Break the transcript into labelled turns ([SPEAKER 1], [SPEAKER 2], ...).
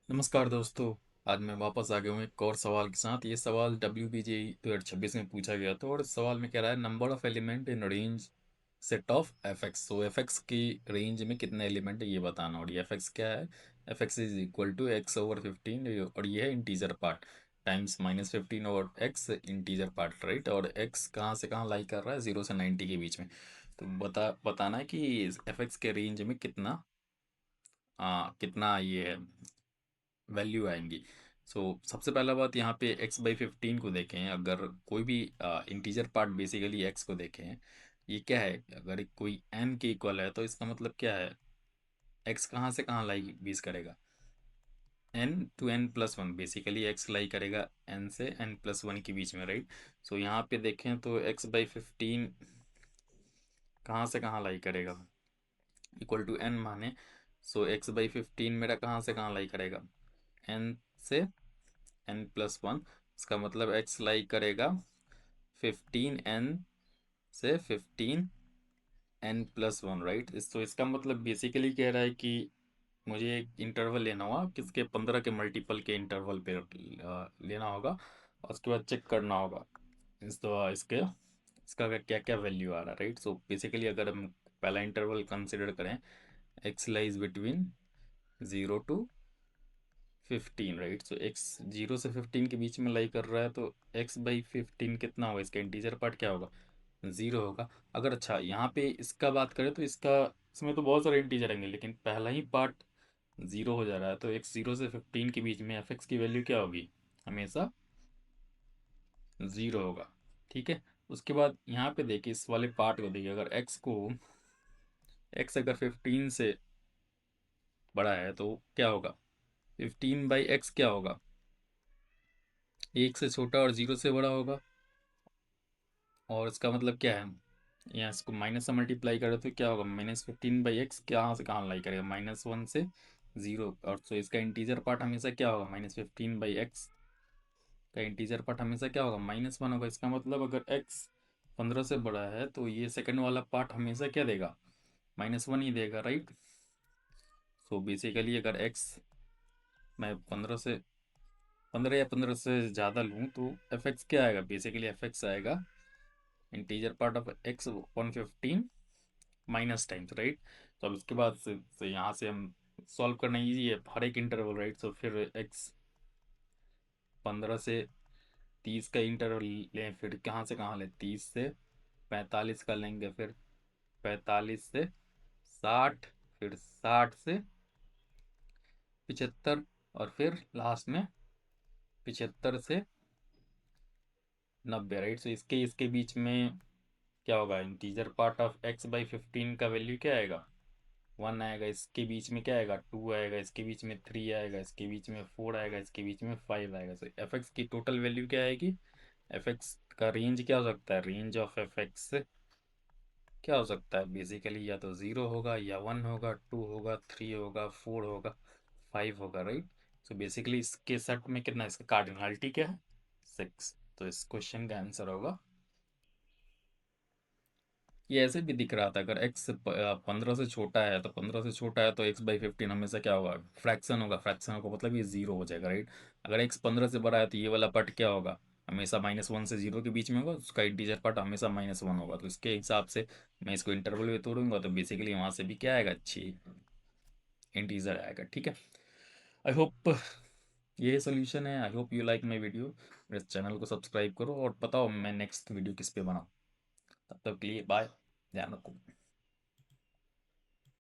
[SPEAKER 1] नमस्कार दोस्तों। आज मैं वापस आ गया हूँ एक और सवाल के साथ। ये सवाल WBGE 2026 में पूछा गया था और इस सवाल में कह रहा है number of element in range set of F x. So F x की रेंज में कितने एलिमेंट है ये बताना। और ये एफ एक्स क्या है? F X is equal to X over 15 और ये है इंटीजर पार्ट टाइम्स -15 और एक्स इंटीजर पार्ट, राइट। और एक्स कहाँ से कहाँ लाई कर रहा है? 0 से 90 के बीच में। तो बताना है कि एफ एक्स के रेंज में कितना कितना ये है वैल्यू आएंगी। सो सबसे पहला बात यहाँ पे x/15 को देखें। अगर कोई भी इंटीजर पार्ट बेसिकली x को देखें, ये क्या है? अगर कोई n के इक्वल है तो इसका मतलब क्या है? x कहाँ से कहाँ लाई बीस करेगा? n to n+1, basically x lie करेगा n से n+1 के बीच में, राइट। सो यहाँ पे देखें तो x/15 कहाँ से कहाँ लाई करेगा? इक्वल टू n माने, सो x/15 मेरा कहाँ से कहाँ लाई करेगा? n से n+1। इसका मतलब x लाई करेगा 15n से 15n+1, राइट। तो इसका मतलब बेसिकली कह रहा है कि मुझे एक इंटरवल लेना होगा, किसके 15 के मल्टीपल के इंटरवल पे लेना होगा और उसके बाद चेक करना होगा इसके इसका क्या क्या वैल्यू आ रहा है, राइट। सो बेसिकली अगर हम पहला इंटरवल कंसिडर करें, x lies between 0 to 15, right. So x 0 से 15 के बीच में लाई कर रहा है, तो x/15 कितना होगा? इसका इंटीजर पार्ट क्या होगा? 0 होगा। अगर अच्छा यहाँ पे इसका बात करें तो इसमें तो बहुत सारे इंटीजर आएंगे, लेकिन पहला ही पार्ट 0 हो जा रहा है, तो x 0 से 15 के बीच में एफ एक्स की वैल्यू क्या होगी? हमेशा 0 होगा, ठीक है। उसके बाद यहाँ पे देखिए, इस वाले पार्ट को देखिए। अगर x अगर 15 से बड़ा है तो क्या होगा? 15/x क्या होगा? 1 से छोटा और 0 से बड़ा होगा। और इसका मतलब क्या है? यहाँ इसको माइनस से मल्टीप्लाई करें तो क्या होगा? -15/x कहाँ से कहाँ लाई करेगा? -1 से 0। और तो इसका इंटीजर पार्ट हमेशा क्या होगा? -15/x का इंटीजर पार्ट हमेशा क्या होगा? -1 होगा। इसका मतलब अगर x 15 से बड़ा है तो ये सेकंड वाला पार्ट हमेशा क्या देगा? -1 ही देगा, राइट। सो बेसिकली अगर x मैं 15 या 15 से ज़्यादा लूँ तो एफ एक्स क्या आएगा? बेसिकली एफ एक्स आएगा integer part of x 115 minus times, right. तो अब इसके बाद से यहाँ से हम सॉल्व करना ईजी है, हर एक इंटरवल, राइट। तो फिर x 15 से 30 का इंटरवल लें, फिर कहाँ से कहाँ लें? 30 से 45 का लेंगे, फिर 45 से 60, फिर 60 से 75, और फिर लास्ट में 75 से 90, राइट। तो इसके इसके बीच में क्या होगा? इंटीजर पार्ट ऑफ x/15 का वैल्यू क्या आएगा? 1 आएगा। इसके बीच में क्या आएगा? 2 आएगा। इसके बीच में 3 आएगा। इसके बीच में 4 आएगा। इसके बीच में 5 आएगा। तो एफ एक्स की टोटल वैल्यू क्या आएगी? एफ एक्स का रेंज क्या हो सकता है? रेंज ऑफ एफ एक्स क्या हो सकता है? बेसिकली या तो 0 होगा, या 1 होगा, 2 होगा, 3 होगा, 4 होगा, 5 होगा, राइट। सो बेसिकली इसके सेट में कितना, इसका कार्डिनलिटी क्या है? 6। तो इस क्वेश्चन का आंसर होगा। ये ऐसे भी दिख रहा था, अगर x 15 से छोटा है तो 15 से छोटा है तो x/15 हमेशा क्या होगा? फ्रैक्शन होगा। फ्रैक्शन होगा मतलब ये 0 हो जाएगा, राइट। अगर x 15 से बड़ा है तो ये वाला पार्ट क्या होगा? हमेशा -1 से 0 के बीच में होगा। उसका इंटीजर पार्ट हमेशा -1 होगा। तो इसके हिसाब से मैं इसको इंटरवल में तोड़ूंगा तो बेसिकली वहाँ से भी क्या आएगा? अच्छी इंटीजर आएगा, ठीक है। आई होप ये सोल्यूशन है। I hope you like my video. मेरे चैनल को सब्सक्राइब करो और बताओ मैं नेक्स्ट वीडियो किस पे बनाऊँ। तब तक के लिए बाय। ध्यान रखो।